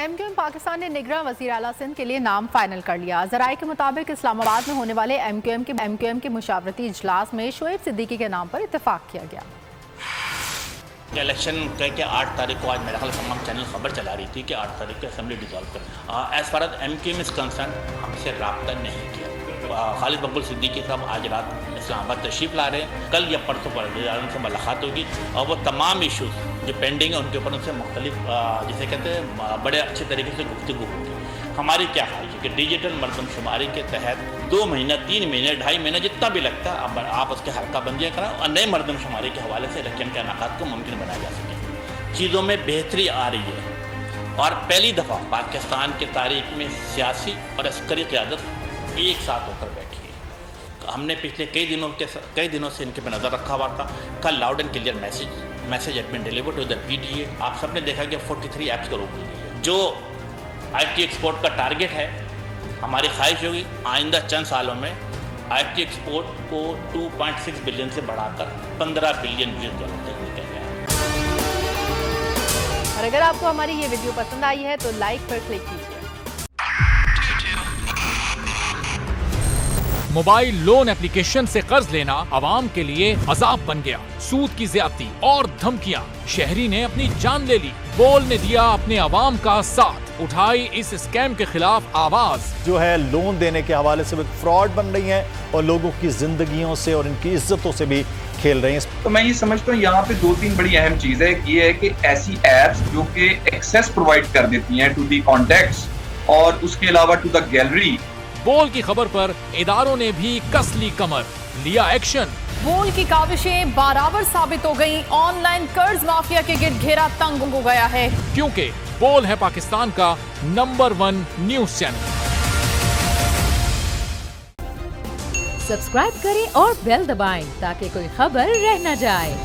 M Q M Pakistan نے نگراں وزیر اعلیٰ سندھ کے لیے نام فائنل کر لیا۔ ذرائع کے مطابق اسلام آباد میں ہونے والے ایم کیو ایم کے مشاورتی اجلاس میں شعیب صدیقی کے نام پر اتفاق کیا گیا۔ الیکشن کہ 8 تاریخ کو آج میرا خیال تمام چینل خبر چلا رہی تھی کہ 8 تاریخ کو اسمبلی ڈیزالو کر as far as M Q M is concerned ہم سے رابطہ نہیں کیا۔ خالد مقبول صدیقی صاحب آج رات اسلام آباد تشریف لا رہے ہیں، کل یا پرسوں پر ان سے ملاقات ہوگی اور وہ تمام ایشوز جو پینڈنگ ہیں ان کے اوپر ان سے مختلف جسے کہتے ہیں بڑے اچھے طریقے سے گفتگو ہوگی۔ ہماری کیا خواہش ہے کہ ڈیجیٹل مردم شماری کے تحت 2 مہینہ 3 مہینے 2.5 مہینہ جتنا بھی لگتا ہے آپ اس کے حلقہ بندیاں کرائیں اور نئے مردم شماری کے حوالے سے الیکشن کے انعقاد کو ممکن بنایا جا سکے۔ چیزوں میں بہتری آ رہی ہے اور پہلی دفعہ پاکستان کی تاریخ میں سیاسی اور عسکری قیادت ایک ساتھ ہو کر بیٹھی ہے۔ ہم نے پچھلے کئی دنوں سے ان کے پہ نظر رکھا ہوا تھا۔ کل loud and clear message has been delivered to the P D A. آپ سب نے دیکھا کہ 43 ایپس کو روک دی گئی ہے۔ جو آئی ٹی ایکسپورٹ کا ٹارگٹ ہے، ہماری خواہش ہوگی آئندہ چند سالوں میں آئی ٹی ایکسپورٹ کو 2.6 بلین سے بڑھا کر 15 بلین US ڈالر تک لے کے گیا۔ اور اگر آپ کو ہماری یہ ویڈیو پسند آئی ہے تو لائک پر کلک کیجیے۔ موبائل لون اپلیکیشن سے قرض لینا عوام کے لیے عذاب بن گیا۔ سود کی زیادتی اور دھمکیاں، شہری نے اپنی جان لے لی۔ بول نے دیا اپنے عوام کا ساتھ، اٹھائی اس اسکیم کے خلاف آواز۔ جو ہے لون دینے کے حوالے سے فراڈ بن رہی ہیں اور لوگوں کی زندگیوں سے اور ان کی عزتوں سے بھی کھیل رہی ہیں۔ تو میں یہ سمجھتا ہوں یہاں پہ 2-3 بڑی اہم چیزیں یہ ہے کہ ایسی ایپس جو کہ ایکسیس پرووائڈ کر دیتی ہیں ٹو دی کانٹیکٹس اور اس کے علاوہ ٹو دا گیلری۔ بول کی خبر پر اداروں نے بھی کس لی کمر، لیا ایکشن۔ بول کی کاوشیں برابر ثابت ہو گئیں، آن لائن قرض مافیا کے گرد گھیرا تنگ ہو گیا ہے، کیونکہ بول ہے پاکستان کا نمبر 1 نیوز چینل۔ سبسکرائب کریں اور بیل دبائیں تاکہ کوئی خبر رہ نہ جائے۔